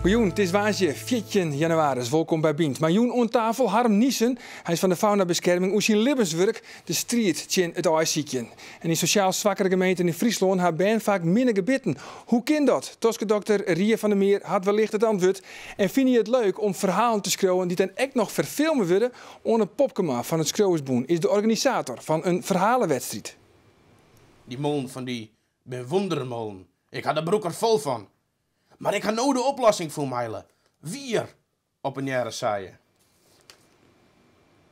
Miljoen, het is waasje 14 januari. Welkom bij Bient. Miljoen on tafel, Harm Niesen. Hij is van de faunabescherming. Hoe zijn levenswerk de strijd tegen het ijsziekje. En in sociaal zwakkere gemeenten in Friesland hebben ben vaak minder gebitten. Hoe kan dat? Toske-dokter Ria van der Meer had wellicht het antwoord. En vind je het leuk om verhalen te schreeuwen die dan echt nog verfilmen worden? Onder Popkema van het Schreeuwersboen is de organisator van een verhalenwedstrijd. Die molen van die bewondermolen. Ik had de broek er vol van. Maar ik had nou de oplossing voor mijlen. Wier op een jaren saaien.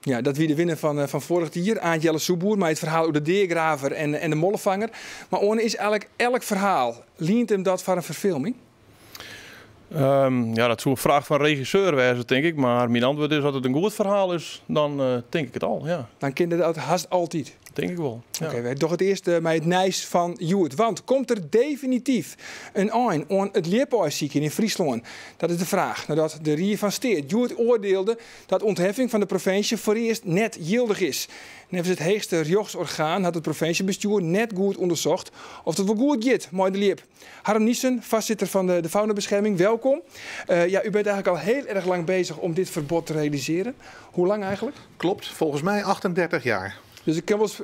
Ja, dat wie de winnaar van vorig jaar, Aantjelle Soeboer, maar het verhaal over de deergraver en de mollenvanger. Maar Orne is eigenlijk elk verhaal. Leent hem dat voor een verfilming? Ja, dat zou een vraag van regisseur wezen, denk ik. Maar mijn antwoord is, als het een goed verhaal is, dan denk ik het al, ja. Dan kind het haast altijd. Denk ik wel. Ja. Oké, wij toch het eerst met het nijs van Joert. Want komt er definitief een eind aan het leerpijszieken in Friesland? Dat is de vraag. Nadat de Rie van Steert Joert oordeelde dat ontheffing van de provincie voor eerst net gildig is. Nevens het hoogste rechtsorgaan had het provinciebestuur net goed onderzocht of het wel goed gaat met de liep. Harm Niesen, vastzitter van de faunabescherming, welkom. Ja, u bent eigenlijk al heel erg lang bezig om dit verbod te realiseren. Hoe lang eigenlijk? Klopt, volgens mij 38 jaar. Dus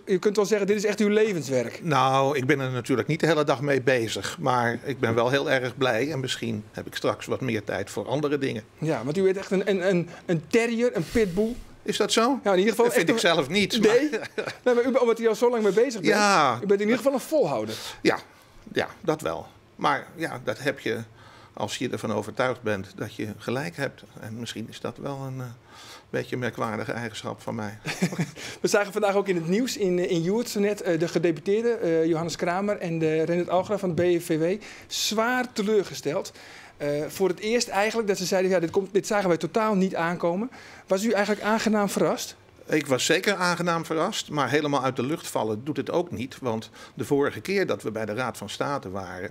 u kunt wel zeggen, dit is echt uw levenswerk. Nou, ik ben er natuurlijk niet de hele dag mee bezig. Maar ik ben wel heel erg blij. En misschien heb ik straks wat meer tijd voor andere dingen. Ja, want u bent echt een terrier, een pitbull. Is dat zo? Ja, in ieder geval dat vind ik zelf niet. Nee, maar u, omdat u al zo lang mee bezig bent. Ja. U bent in ieder geval een volhouder. Ja, dat wel. Maar ja, dat heb je als je ervan overtuigd bent dat je gelijk hebt. En misschien is dat wel een beetje een merkwaardige eigenschap van mij. We zagen vandaag ook in het nieuws in Joert zo net de gedeputeerde Johannes Kramer en de Renat Algra van de BVW zwaar teleurgesteld. Voor het eerst eigenlijk dat ze zeiden, ja, dit zagen wij totaal niet aankomen. Was u eigenlijk aangenaam verrast? Ik was zeker aangenaam verrast, maar helemaal uit de lucht vallen doet het ook niet. Want de vorige keer dat we bij de Raad van State waren,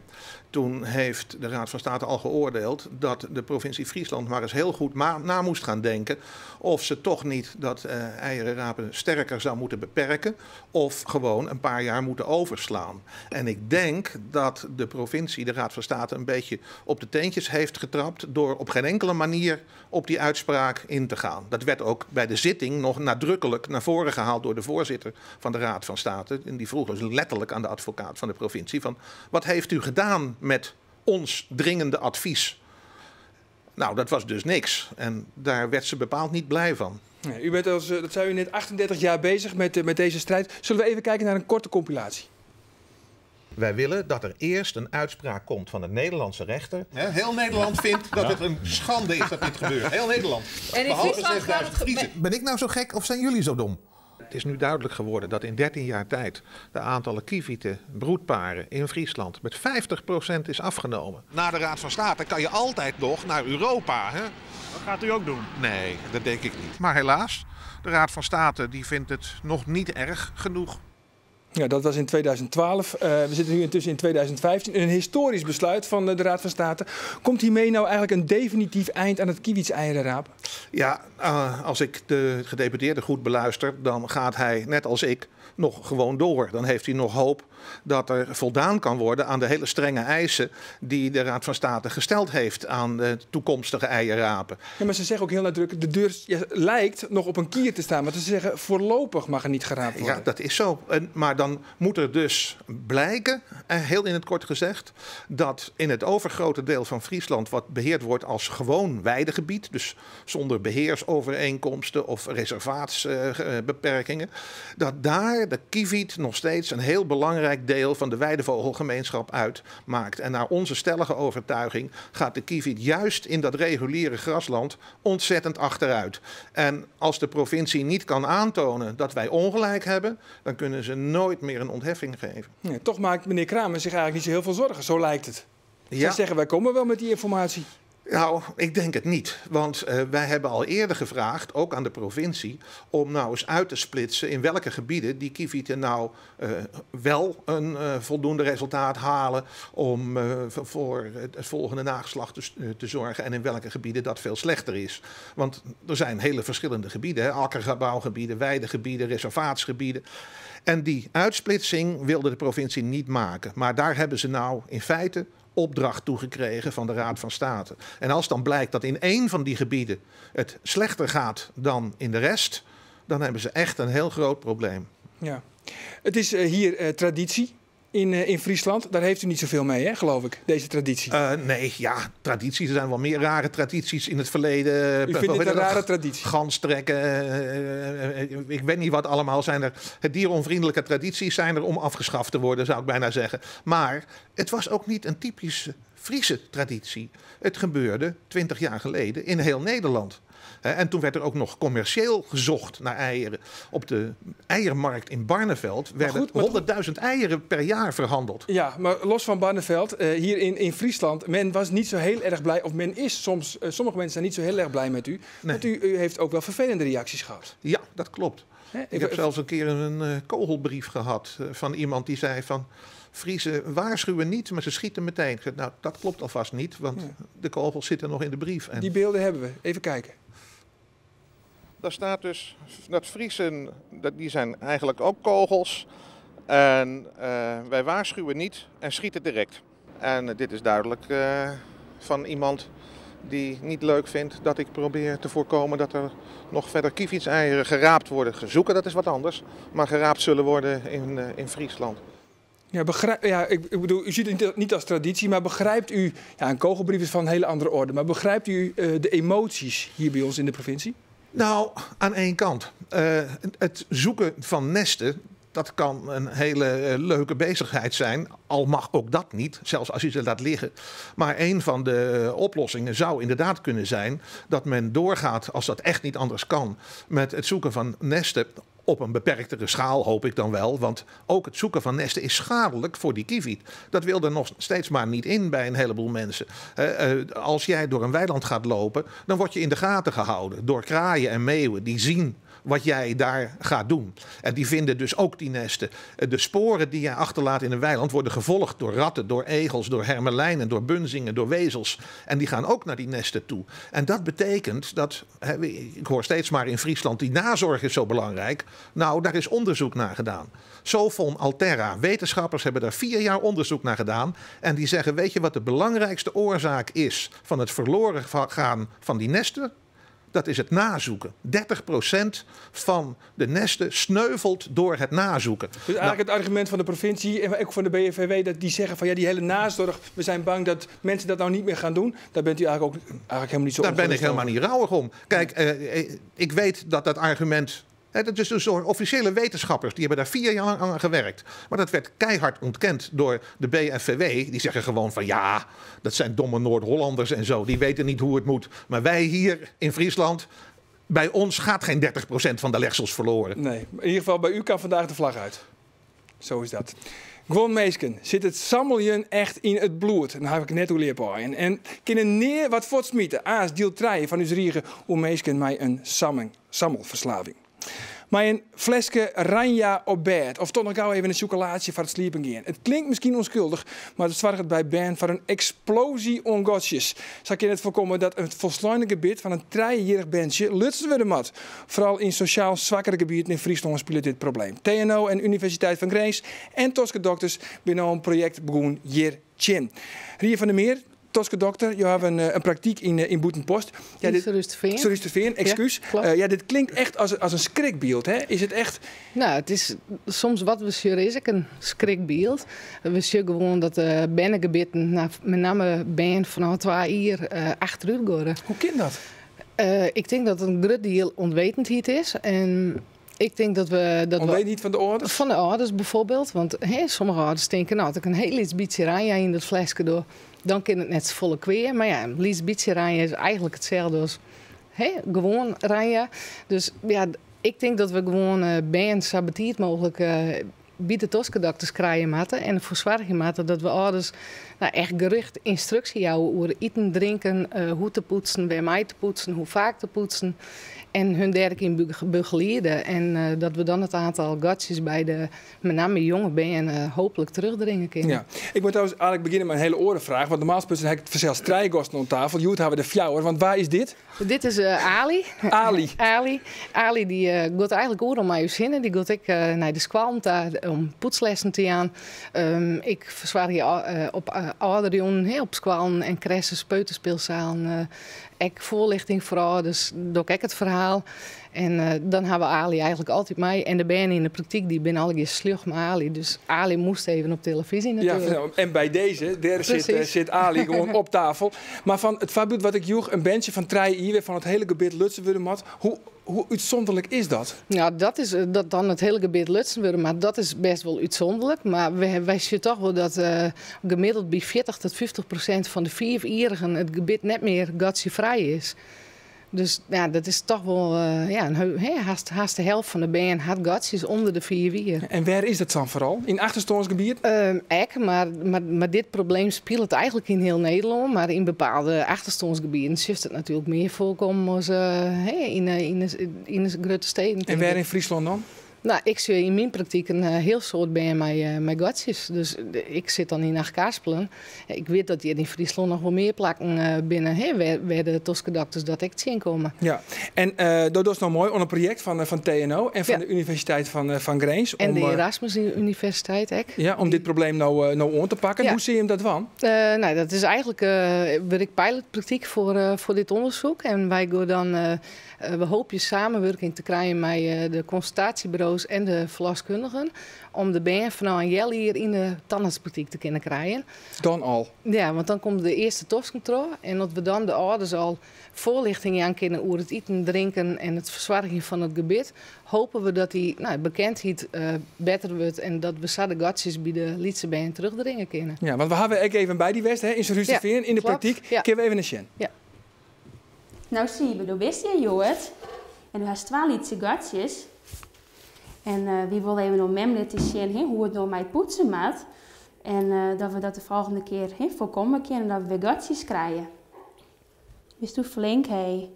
toen heeft de Raad van State al geoordeeld dat de provincie Friesland maar eens heel goed na moest gaan denken of ze toch niet dat eierenrapen sterker zou moeten beperken of gewoon een paar jaar moeten overslaan. En ik denk dat de provincie, de Raad van State, een beetje op de teentjes heeft getrapt door op geen enkele manier op die uitspraak in te gaan. Dat werd ook bij de zitting nog nadrukkelijk naar voren gehaald door de voorzitter van de Raad van State. En die vroeg dus letterlijk aan de advocaat van de provincie van, wat heeft u gedaan met ons dringende advies? Nou, dat was dus niks. En daar werd ze bepaald niet blij van. Nee, u bent dat zei u net, 38 jaar bezig met deze strijd. Zullen we even kijken naar een korte compilatie? Wij willen dat er eerst een uitspraak komt van de Nederlandse rechter. Heel Nederland vindt dat het een schande is dat dit gebeurt. Heel Nederland. En in Friesland gaat het... Ben ik nou zo gek of zijn jullie zo dom? Het is nu duidelijk geworden dat in 13 jaar tijd de aantallen kievieten, broedparen in Friesland met 50% is afgenomen. Na de Raad van State kan je altijd nog naar Europa. Hè? Dat gaat u ook doen? Nee, dat denk ik niet. Maar helaas, de Raad van State die vindt het nog niet erg genoeg. Ja, dat was in 2012. We zitten nu intussen in 2015. Een historisch besluit van de Raad van State. Komt hiermee nou eigenlijk een definitief eind aan het kievitseierenraap? Ja, als ik de gedeputeerde goed beluister, dan gaat hij, net als ik, nog gewoon door. Dan heeft hij nog hoop dat er voldaan kan worden aan de hele strenge eisen die de Raad van State gesteld heeft aan de toekomstige eierrapen. Ja, maar ze zeggen ook heel nadrukkelijk, de deur lijkt nog op een kier te staan. Maar ze zeggen, voorlopig mag er niet geraapt worden. Ja, dat is zo. Maar dan moet er dus blijken, heel in het kort gezegd, dat in het overgrote deel van Friesland, wat beheerd wordt als gewoon weidegebied, dus zonder beheersovereenkomsten of reservaatsbeperkingen, dat daar de kieviet nog steeds een heel belangrijk deel van de weidevogelgemeenschap uitmaakt. En naar onze stellige overtuiging gaat de kieviet juist in dat reguliere grasland ontzettend achteruit. En als de provincie niet kan aantonen dat wij ongelijk hebben, dan kunnen ze nooit meer een ontheffing geven. Ja, toch maakt meneer Kramer zich eigenlijk niet zo heel veel zorgen, zo lijkt het. Ja. Ze zeggen, wij komen wel met die informatie. Nou, ik denk het niet. Want wij hebben al eerder gevraagd, ook aan de provincie, om nou eens uit te splitsen in welke gebieden die kievieten nou wel een voldoende resultaat halen om voor het volgende nageslacht te zorgen en in welke gebieden dat veel slechter is. Want er zijn hele verschillende gebieden, hè? Akkerbouwgebieden, weidegebieden, reservaatsgebieden. En die uitsplitsing wilde de provincie niet maken. Maar daar hebben ze nou in feite opdracht toegekregen van de Raad van State. En als dan blijkt dat in één van die gebieden het slechter gaat dan in de rest, dan hebben ze echt een heel groot probleem. Ja. Het is hier traditie in Friesland. Daar heeft u niet zoveel mee, hè, geloof ik, deze traditie. Nee, ja, tradities. Er zijn wel meer rare tradities in het verleden. U vindt het een rare traditie? Ganstrekken, ik weet niet wat allemaal zijn er. Het dieronvriendelijke tradities zijn er om afgeschaft te worden, zou ik bijna zeggen. Maar het was ook niet een typische Friese traditie. Het gebeurde 20 jaar geleden in heel Nederland. En toen werd er ook nog commercieel gezocht naar eieren. Op de eiermarkt in Barneveld werden 100.000 eieren per jaar verhandeld. Ja, maar los van Barneveld, hier in Friesland, men was niet zo heel erg blij, of men is soms, sommige mensen zijn niet zo heel erg blij met u. Nee. Want u heeft ook wel vervelende reacties gehad. Ja, dat klopt. Ik heb zelfs een keer een kogelbrief gehad van iemand die zei van: Friesen waarschuwen niet, maar ze schieten meteen. Ik zei, nou, dat klopt alvast niet, want de kogels zitten nog in de brief. En die beelden hebben we. Even kijken. Daar staat dus dat Friesen, die zijn eigenlijk ook kogels. En wij waarschuwen niet en schieten direct. En dit is duidelijk van iemand die niet leuk vindt dat ik probeer te voorkomen dat er nog verder kievietseieren geraapt worden. Gezoeken, dat is wat anders, maar geraapt zullen worden in Friesland. Ja, ik bedoel, u ziet het niet als traditie, maar begrijpt u, ja, een kogelbrief is van een hele andere orde, maar begrijpt u de emoties hier bij ons in de provincie? Nou, aan één kant. Het zoeken van nesten, dat kan een hele leuke bezigheid zijn. Al mag ook dat niet, zelfs als je ze laat liggen. Maar een van de oplossingen zou inderdaad kunnen zijn dat men doorgaat, als dat echt niet anders kan, met het zoeken van nesten op een beperktere schaal, hoop ik dan wel. Want ook het zoeken van nesten is schadelijk voor die kieviet. Dat wil er nog steeds maar niet in bij een heleboel mensen. Als jij door een weiland gaat lopen, dan word je in de gaten gehouden door kraaien en meeuwen die zien wat jij daar gaat doen. En die vinden dus ook die nesten. De sporen die jij achterlaat in een weiland worden gevolgd door ratten, door egels, door hermelijnen, door bunzingen, door wezels. En die gaan ook naar die nesten toe. En dat betekent dat, ik hoor steeds maar in Friesland, die nazorg is zo belangrijk. Nou, daar is onderzoek naar gedaan. Sofon Alterra, wetenschappers hebben daar 4 jaar onderzoek naar gedaan. En die zeggen, weet je wat de belangrijkste oorzaak is van het verloren gaan van die nesten? Dat is het nazoeken. 30% van de nesten sneuvelt door het nazoeken. Dus eigenlijk het argument van de provincie en ook van de BNVW, dat die zeggen van ja, die hele nazorg, we zijn bang dat mensen dat nou niet meer gaan doen. Daar bent u eigenlijk helemaal niet zo Daar ben ik helemaal niet rouwig om. Kijk, ik weet dat dat argument. Dat is dus door officiële wetenschappers, die hebben daar 4 jaar aan gewerkt. Maar dat werd keihard ontkend door de BNVW. Die zeggen gewoon van ja, dat zijn domme Noord-Hollanders en zo. Die weten niet hoe het moet. Maar wij hier in Friesland, bij ons gaat geen 30% van de legsels verloren. Nee, in ieder geval bij u kan vandaag de vlag uit. Zo is dat. Gewoon meesken, zit het sammeljen echt in het bloed? Dan heb ik net hoe leer en kunnen neer wat voortsmieten. Aas deel 3 van uw riegen hoe meesken mij een sammelverslaving. Maar een flesje Ranja op bed. Of toch nog gauw even een chocolaatje voor het sliepen gaan. Het klinkt misschien onschuldig, maar het zorgt bij Ben voor een explosie ongodjes. Zo kan het voorkomen dat het volsluitende gebied van een 3-jarig bandje lutsen worden mat. Vooral in sociaal zwakkere gebieden in Friesland speelt dit probleem. TNO en Universiteit van Grace en Toske Dokters binnen een project begonnen hier Chin. Ria van der Meer, Toske dokter, je hebt een praktijk in Boetenpost. Ja, Sorry, excuus. Ja, dit klinkt echt als een schrikbeeld, hè? Is het echt? Nou, het is soms wat we zien is ook een schrikbeeld. We zien gewoon dat binnengebieden, met name binnen van 2 uur achteruit gaan. Hoe kan dat? Ik denk dat het een groot deel onwetendheid is. En ik denk dat we... Onwetendheid van de ouders? Van de ouders bijvoorbeeld. Want sommige ouders denken, nou, dat ik een heel iets beetje ranja in dat flesje door. Dan kan het net volle kweer. Maar ja, een lies beetje ranja is eigenlijk hetzelfde als gewoon ranja. Dus ja, ik denk dat we gewoon bij een sabotiert mogelijk bij de toskendokters krijgen moeten en ervoor zorgen moeten dat we ouders echt gericht instructie houden over eten, drinken, hoe te poetsen, bij mij te poetsen, hoe vaak te poetsen. En hun derde keer begeleiden. En dat we dan het aantal gatjes bij de met name jonge benen hopelijk terugdringen kunnen. Ja. Ik moet trouwens eigenlijk beginnen met een hele orenvraag. Want normaal gesproken heb ik het zelfs strijgasten aan tafel. Joet hebben we de fjouwer. Want waar is dit? Dit is Ali. Ali die gaat eigenlijk oor om mij zinnen. Die gaat ik naar de squalm om poetslessen te gaan. Ik verzwaar hier op ouderen, op squalm en kressen, peuterspeelzalen. Ik voorlichting vooral, dus doe ik het verhaal. En dan hebben we Ali eigenlijk altijd mee. En de benen in de praktijk, die ben al eens slug met Ali. Dus Ali moest even op televisie natuurlijk. Ja, en bij deze, daar zit Ali gewoon op tafel. Maar van het voorbeeld wat ik joeg, een bandje van 3 uur van het hele gebied Lutsenwurmat. Hoe uitzonderlijk is dat? Ja, dat is dat dan het hele gebied Lutsenwurm, maar dat is best wel uitzonderlijk. Maar wij zien toch wel dat gemiddeld bij 40-50% van de 4-jarigen het gebied net meer gatievrij is. Dus ja, dat is toch wel haast de helft van de band had gatjes onder de 4 jaar. En waar is dat dan vooral? In achterstandsgebied? Maar dit probleem speelt het eigenlijk in heel Nederland. Maar in bepaalde achterstandsgebieden is het natuurlijk meer voorkomen als in de grote steden. En waar in Friesland dan? Nou, ik zie in mijn praktijk een heel soort bij mijn gatjes. Dus ik zit dan in Achtkarspelen. Ik weet dat hier in Friesland nog wel meer plakken binnen waar de toskendokters dat ik zien komen. Ja, en dat is nou mooi onder een project van TNO en van de Universiteit van Grains. En de Erasmus Universiteit ook. Ja, om dit probleem nou aan te pakken. Ja. Hoe zie je hem dat van? Nou, dat is eigenlijk ik pilotpraktijk voor dit onderzoek. En wij gaan dan... we hopen samenwerking te krijgen met de consultatiebureaus en de verloskundigen. Om de band van een jel hier in de tandartspraktijk te kunnen krijgen. Dan al? Ja, want dan komt de eerste toscontrole. En dat we dan de ouders al voorlichting aan kunnen over het eten, drinken en het verzorgen van het gebied. Hopen we dat die bekendheid beter wordt en dat we de gatjes bij de Lietse band terugdringen kunnen. Ja, want we hebben ook even bij die West in Zuid-Rustenveen in de praktijk. Ja. Kunnen we even een sjen? Ja. Nou zie je, door best je Joert. En nu heeft 12 Lietse gatjes. En wie wil even nog memlen te zien hoe het nou met poetsen maakt. En dat we dat de volgende keer voorkomen kunnen dat we weer gatjes krijgen. Wist je flink, hé?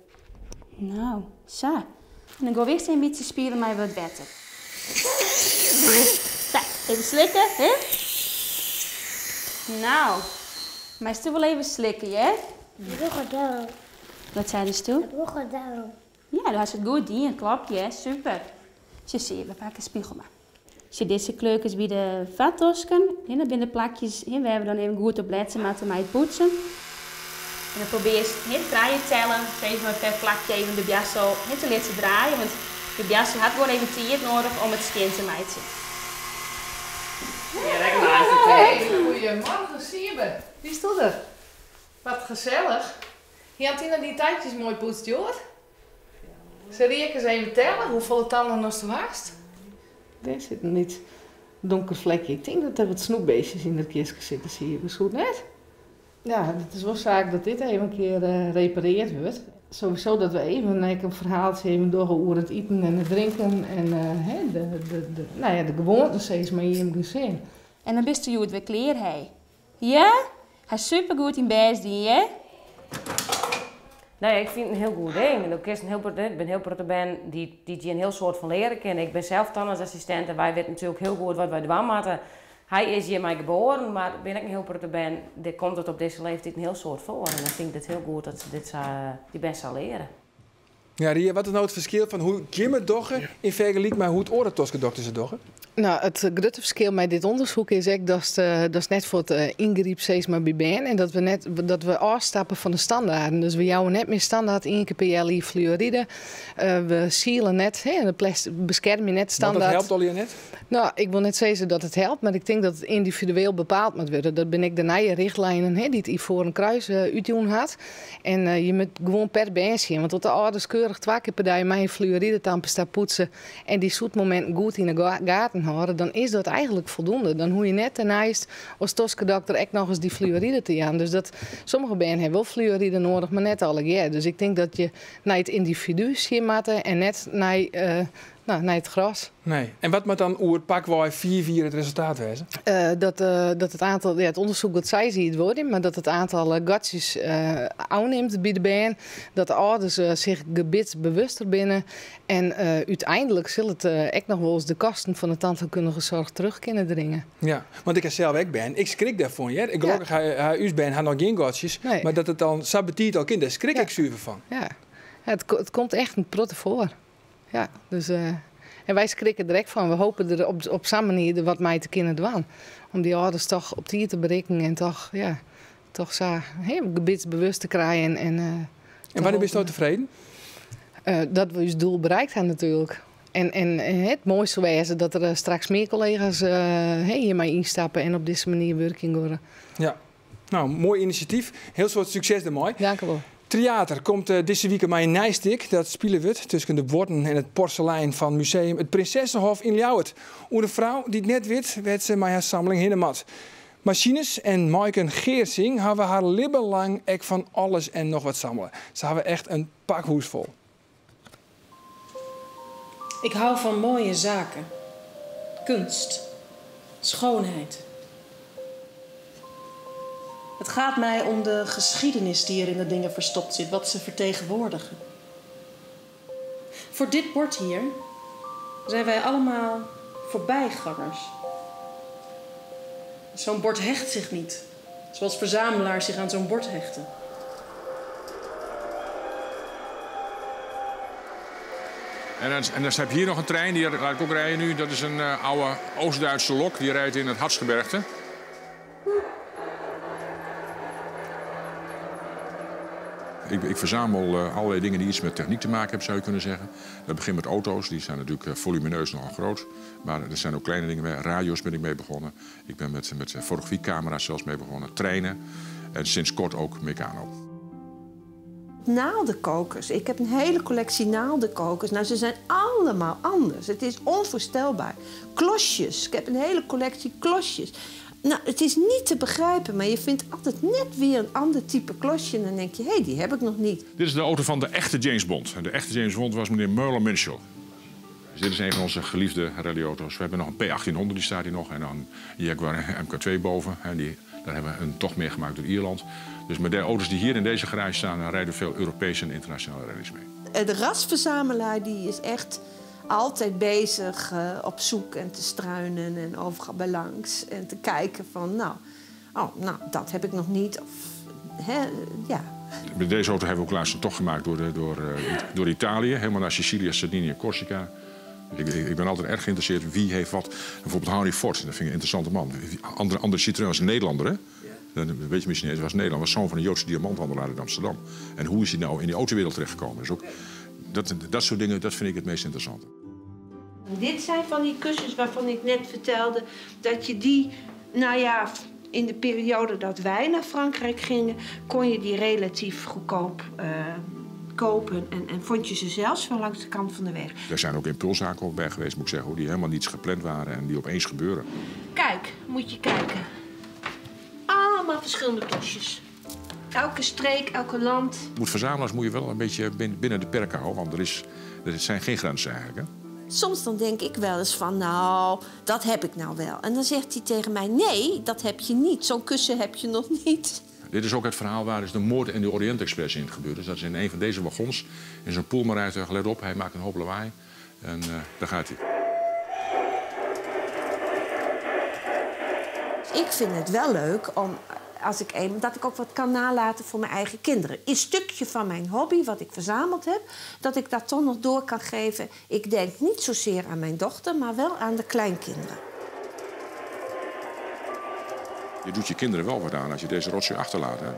Nou, zo. En dan gaan we eerst een beetje spelen met wat wetten. Zo, even slikken, hè? Nou, maar is toch wel even slikken, hè? Broggedel. Wat zei je toen? Broggedel. Ja, dat was het goed, die klopt, ja, super. Je ziet, we pakken een spiegel maar. Als je deze kleurtjes bij de vattosken, dan binnen de plakjes, we hebben dan even goed op letten met het poetsen. En dan probeer je het draaien tellen, even maar per plakje even de jas zo te laten draaien, want de jas had gewoon even tijd nodig om het skin te maken. Ja, lekker nice. Hey, goedemorgen, Siebe. Wie is er? Wat gezellig. Je had hier die tijdjes mooi poetst, Joort. Zal ik eens even tellen hoeveel tanden nog zo haast? Er zit een niet donker vlekje. Ik denk dat er wat snoepbeestjes in dat kistje zitten, zie je. Dat is goed net. Ja, het is wel zaak dat dit even een keer repareerd wordt. Sowieso dat we even een verhaaltje even door over het eten en het drinken en de gewoontes steeds maar hier in zien. En dan bist u het weer kleer, hij. Ja? Hij is supergoed in best die, hè? Nee, ik vind het een heel goed ding. En ik ben heel proud die een heel soort van leren kennen. Ik ben zelf tandartsassistent en wij weten natuurlijk heel goed wat wij doen moeten. Hij is hier mij geboren, maar ben ik een heel proud ben, dit komt het op deze leeftijd een heel soort voor. En dan vind ik het heel goed dat ze die best zal leren. Ja, Ria, wat is nou het verschil van hoe Jim het doggen in vergelijking met hoe het orentoskendokter ze doggen? Nou, het grote verschil met dit onderzoek is ook dat is net voor het ingreep steeds maar bij ben en dat we afstappen van de standaarden. Dus we jouwen net meer standaard 1 keer per jaar fluoride. We sealen net, beschermen je net standaard. Maar dat helpt al je net? Nou, ik wil net zeggen dat het helpt, maar ik denk dat het individueel bepaald moet worden. Dat ben ik de nieuwe richtlijnen die het Ivoren Kruis uitdoen had. En je moet gewoon per been zien, want tot de ouders keurig 2 keer per dag mijn fluoride tandpasta poetsen en die zoetmomenten goed in de gaten houden, dan is dat eigenlijk voldoende. Dan hoef je net daarnaast als toskedokter echt nog eens die fluoride te gaan. Dus dat sommige benen hebben wel fluoride nodig, maar net alle jaar. Dus ik denk dat je naar het individu zien moet en net naar naar het gras. Nee. En wat moet dan oer pak waar 4-4 het resultaat wezen? Dat het aantal, het onderzoek dat zij ziet worden, maar dat het aantal gatjes aanneemt bij de baan, dat de ouders zich gebitsbewuster binnen en uiteindelijk zullen het echt nog wel eens de kosten van het tandheelkundige zorg terug kunnen dringen. Ja, want ik zelf ook ben. Ik schrik daarvan. Ja? Gelukkig haar u ben haar nog geen gatjes, Nee. maar dat het dan sabatiert al kind, daar schrik ik zuiver van. Ja, het komt echt een protte voor. Ja, dus, en wij schrikken direct van. We hopen er op zo'n manier wat mee te kunnen doen. Om die ouders toch op die te berekenen en toch zo gebitsbewust te krijgen. En wanneer ben je nou tevreden? Dat we ons doel bereikt hebben natuurlijk. En het mooiste wezen dat er straks meer collega's hiermee instappen en op deze manier werking worden. Ja, nou, mooi initiatief. Heel soort succes ermee. Dank u wel. Theater komt deze week bij een Nijstik. Dat spelen we tussen de borden en het porselein van museum Het Prinsessenhof in Ljouwert. Hoe de vrouw die het net weet, werd ze met haar sammeling Hinnemat. Machines en Maiken Geersing hebben haar libben lang echt van alles en nog wat sammelen. Ze hebben echt een pakhoes vol. Ik hou van mooie zaken. Kunst. Schoonheid. Het gaat mij om de geschiedenis die er in de dingen verstopt zit, wat ze vertegenwoordigen. Voor dit bord hier zijn wij allemaal voorbijgangers. Zo'n bord hecht zich niet, zoals verzamelaars zich aan zo'n bord hechten. En dan heb je hier nog een trein, die laat ik ook rijden nu. Dat is een oude Oost-Duitse lok, die rijdt in het Hartsgebergte. Ik verzamel allerlei dingen die iets met techniek te maken hebben, zou je kunnen zeggen. Dat begint met auto's, die zijn natuurlijk volumineus nogal groot. Maar er zijn ook kleine dingen bij. Radio's ben ik mee begonnen. Ik ben met fotografiecamera's zelfs mee begonnen. Treinen en sinds kort ook Meccano. Naaldenkokers. Ik heb een hele collectie naaldenkokers. Nou, ze zijn allemaal anders. Het is onvoorstelbaar. Klosjes. Ik heb een hele collectie klosjes. Nou, het is niet te begrijpen, maar je vindt altijd net weer een ander type klosje. En dan denk je, hé, die heb ik nog niet. Dit is de auto van de echte James Bond. En de echte James Bond was meneer Merlin Munchel. Dus dit is een van onze geliefde rallyauto's. We hebben nog een P1800, die staat hier nog. En dan een Jaguar MK2 boven. En daar hebben we een tocht mee gemaakt door Ierland. Dus met de auto's die hier in deze garage staan, rijden veel Europese en internationale rallies mee. De rasverzamelaar die is echt altijd bezig op zoek en te struinen en overal bij langs. En te kijken van, nou, dat heb ik nog niet. Of, ja. Met deze auto hebben we ook laatst een tocht gemaakt door Italië. Helemaal naar Sicilië, Sardinië en Corsica. Ik ben altijd erg geïnteresseerd wie heeft wat. Bijvoorbeeld Henry Ford, dat vind ik een interessante man. Andere Citroën was een Nederlander, hè? Dat weet je misschien niet, hij was Nederlander. Was zoon van een Joodse diamanthandelaar in Amsterdam. En hoe is hij nou in die autowereld terechtgekomen? Dus ook, dat soort dingen, dat vind ik het meest interessante. Dit zijn van die kussens waarvan ik net vertelde dat je die, nou ja, in de periode dat wij naar Frankrijk gingen, kon je die relatief goedkoop kopen en vond je ze zelfs van langs de kant van de weg. Er zijn ook impulszaken ook bij geweest, moet ik zeggen, die helemaal niets gepland waren en die opeens gebeuren. Kijk, moet je kijken. Allemaal verschillende klosjes. Elke streek, elke land. Verzamelaars moet je wel een beetje binnen de perken houden, want er zijn geen grenzen eigenlijk. Hè? Soms dan denk ik wel eens van, nou, dat heb ik nou wel. En dan zegt hij tegen mij, nee, dat heb je niet. Zo'n kussen heb je nog niet. Dit is ook het verhaal waar is de moord in de Orient Express in gebeurd is. Dat is in een van deze wagons. In zo'n poelmarijtuig, let op, hij maakt een hoop lawaai. En daar gaat hij. Ik vind het wel leuk om, dat ik ook wat kan nalaten voor mijn eigen kinderen. Een stukje van mijn hobby, wat ik verzameld heb, dat ik dat toch nog door kan geven. Ik denk niet zozeer aan mijn dochter, maar wel aan de kleinkinderen. Je doet je kinderen wel wat aan als je deze rotzooi achterlaat. Hè?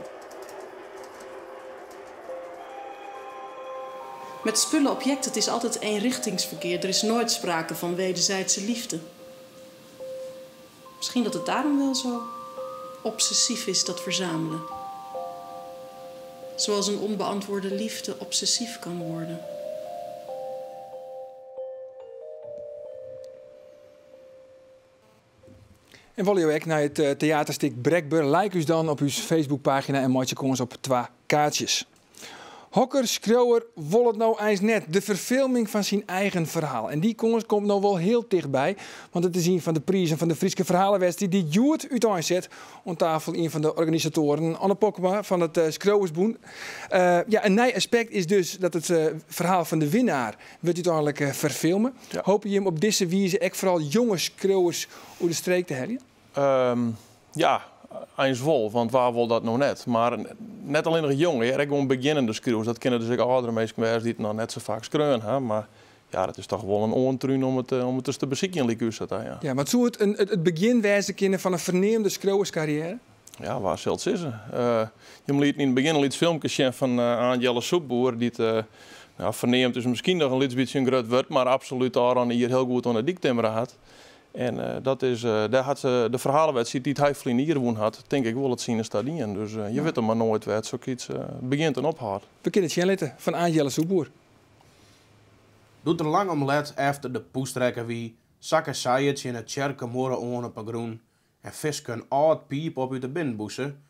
Met spullenobjecten, het is altijd eenrichtingsverkeer. Er is nooit sprake van wederzijdse liefde. Misschien dat het daarom wel zo obsessief is, dat verzamelen. Zoals een onbeantwoorde liefde obsessief kan worden. En wil je ook naar het theaterstuk Brekbeur? Like ons dan op uw Facebookpagina en maak je ons op 2 kaartjes. Hokker Scrouwer wil het nou eens net. De verfilming van zijn eigen verhaal. En die komt nou wel heel dichtbij. Want het is een van de prijzen van de Frieske Verhalenwedstrijd die Sjoerd uiteenzet. Om tafel een van de organisatoren, Anne Pokma van het Scrouwersboen. Een nieuw aspect is dus dat het verhaal van de winnaar wordt uiteindelijk verfilmen. Ja. Hoop je hem op deze wijze echt vooral jonge Scrouwers over de streek te helpen? Ja. Eens vol, want waar wil dat nog net? Maar net alleen nog jongen, ja, gewoon beginnende screws. Dat kennen dus ook oudere mensen die het nog net zo vaak schreeuwen. Maar ja, dat is toch wel een oortruun om het dus te bezieken in ja. Ja, maar zou het begin wijzen kunnen van een verneemde scrouwerscarrière? Ja, waar zelfs is er. Je moet in het begin al iets filmpjes zien van Angela Soepboer, die het verneemt dus misschien nog een beetje een groot woord, maar absoluut daar hier heel goed aan de diktimmer had. En dat is, daar had ze de verhalenwedstrijd die hij vlien hier woon had, denk ik wel het zien in stadion. Dus je weet er maar nooit waar zoiets begint en ophoudt. We kunnen het zien van Angela Soepboer. Doet er lang om let efter de poestrekker wie, zakken saaiertje in het tjerke morgen on op een groen en viske een oud piep op uit de binnenboesen,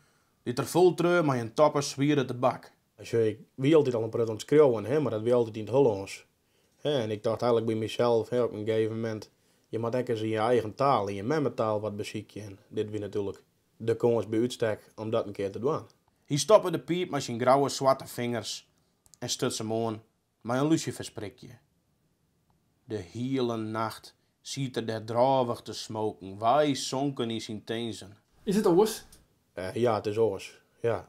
die er vol treur maar een topper zwieren de bak. Ik wie altijd al een prut om te schreeuwen, maar dat wie altijd in het Hollands. En ik dacht eigenlijk bij mezelf op een gegeven moment, je moet ook eens in je eigen taal, in je memmetaal wat bezieken. En dit wie natuurlijk de kans bij uitstek om dat een keer te doen. Hij stoppe de piep met zijn grauwe zwarte vingers en stut hem aan met een lucifersprikje. De hele nacht ziet er dravig te smoken, wij zonken in zijn tenzen. Is het oors? Ja, het is oors. Ja.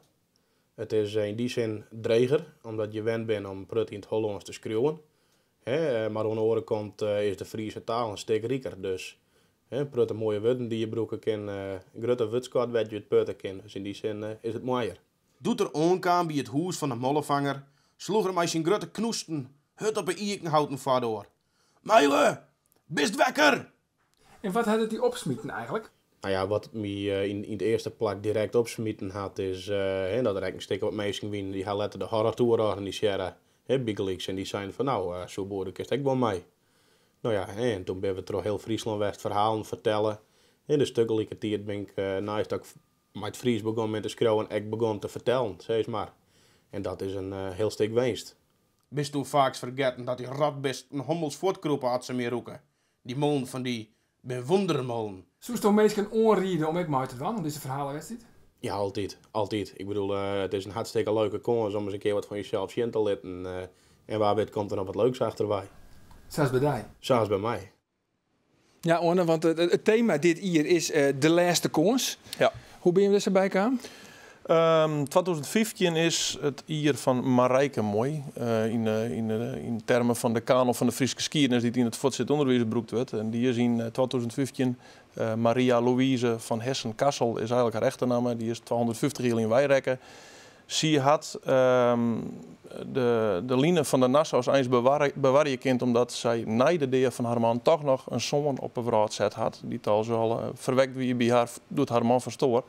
Het is in die zin dreger, omdat je gewend bent om prut in het Hollands te schreeuwen. Maar aan de andere kant is de Friese taal een stuk rieker. Dus prut een mooie woorden die je broeken kan. Grote woordschat weet je het putten kan. Dus in die zin is het mooier. Doet er aankwam bij het huis van de mollevanger, sloeg er mij zijn grote knoesten, hut op een eikenhouten vaardoor. Meile, bist wekker! En wat had het die opsmieten eigenlijk? Nou ja, wat mij in het eerste plak direct opsmieten had, is dat er een stuk wat mensen winnen die gaan letten de horrortour organiseren. Big Leagues en die zijn van nou, zo boer ik wel mee. Nou ja, en toen ben we door heel Friesland West verhalen vertellen. In de stukkelijke tijd ben ik naast dat ik met Fries begon met te schreeuwen, ik begon te vertellen, zeg maar. En dat is een heel stuk winst. Bist u vaak vergeten dat die ratbest een hommels voortkroepen had ze meer roeken. Die molen van die bewondermolen. Zoest toch mensen onrieden om ik maar te doen, om deze verhalenwedstrijd? Ja, altijd. Altijd. Ik bedoel, het is een hartstikke leuke kans om eens een keer wat van jezelf zien te laten. En waar weet komt er nog wat leuks achterbij. Zelfs bij mij. Zelfs bij mij. Ja, Orne, want het thema dit hier is de laatste kans. Ja. Hoe ben je dus erbij gekomen? 2015 is het jaar van Marijke mooi. In termen van de kanon van de Friese geschiedenis die in het voortgezet onderwijs gebruikt werd. En die is in 2015 Maria Louise van Hessen-Kassel is eigenlijk haar echte naam. Die is 250 jaar in Wijrekken. Ze had de line van de Nassau's eens bewaren kind omdat zij na de deur van haar man toch nog een zoon op een vrouw zet had. Die al zo verwekt wie bij haar doet haar man verstoor.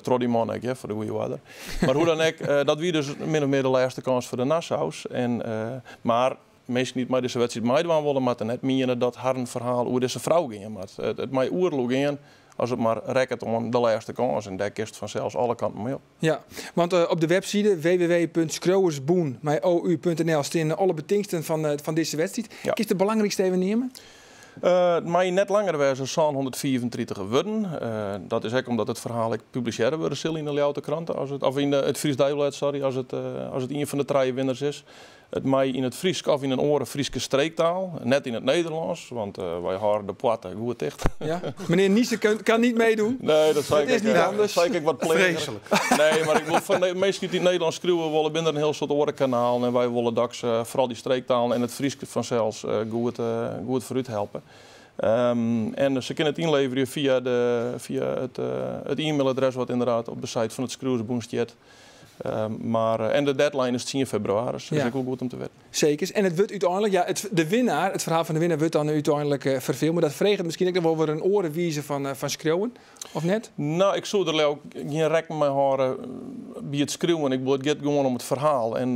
Troddy man, voor de goede water. Maar hoe dan ook, dat wie dus min of meer de laatste kans voor de Nassau's. Maar mensen niet maar deze wedstrijd meedoen willen, maar net menen dat haar een verhaal over deze vrouw ging. Maar het mij oorlog ging als het maar rekkert om de laatste kans. En daar kist vanzelfs alle kanten mee op. Ja, want op de website www.scrouwersboen.nl staan alle betingsten van deze wedstrijd. Ja. Is de belangrijkste even nemen? Maar net langer wezen zo'n 134 woorden. Dat is ook omdat het verhaal ik publiceerde wordt in de Ljouwte kranten, of in het Fries Dagblad, sorry, als het een van de 3 winnaars is. Het mij in het Fries of in een oren Frieske streektaal, net in het Nederlands, want wij houden de poaten goed dicht. Ja? Meneer Niesen kan niet meedoen. Nee, dat zei is niet anders. Dat zei ik wat plegen. Nee, maar ik wil van de meesten die in het Nederlands schreeuwen willen binnen een heel soort orenkanaal en wij willen dags vooral die streektaal en het Fries vanzelfs goed vooruit helpen. En ze kunnen het inleveren via het e-mailadres wat inderdaad op de site van het Scrouwersboen staat. En de deadline is 10 februari, dus dat is ook wel goed om te weten. Zeker. En het wordt uiteindelijk, het verhaal van de winnaar wordt dan uiteindelijk verfilmd. Maar dat vreegt misschien ook wel weer een orenwijze van schreeuwen, of net? Nou, ik zou er ook geen rek mee houden bij het schreeuwen. Ik wil het gewoon om het verhaal. En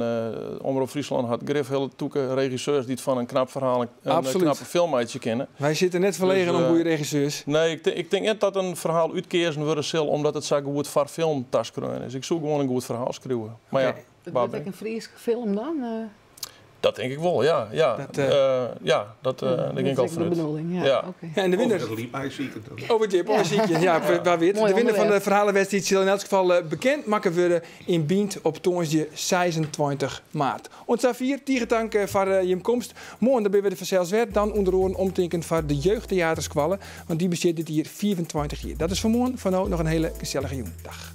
Omroep Friesland had grif hele toeke regisseurs die het van een knap verhaal een knappe filmuitje kennen. Wij zitten net verlegen om goede regisseurs. Nee, ik denk net dat een verhaal uitkeersen worden zal, omdat het zo goed voor film is. Ik zoek gewoon een goed verhaal schreeuwen. Maar ja, Het wordt ook een Friese film dan? Dat denk ik wel, ja. Dat denk ik al de bedoeling, ja. Okay. En de winnaar... Over het Liep-ijszieken. Over het Liep-ijszieken, waar weet. De winnaar van de verhalenwedstrijd zal in elk geval bekend maken worden in Bient op toonsdag 26 maart. Ons A4, Tiegetank voor je komst. Morgen ben we de vanzelfs weer. Dan onder oren omdenken voor de jeugdtheaterskwallen. Want die bestaat dit hier 24 jaar. Dat is voor morgen. Van nu nog een hele gezellige dag.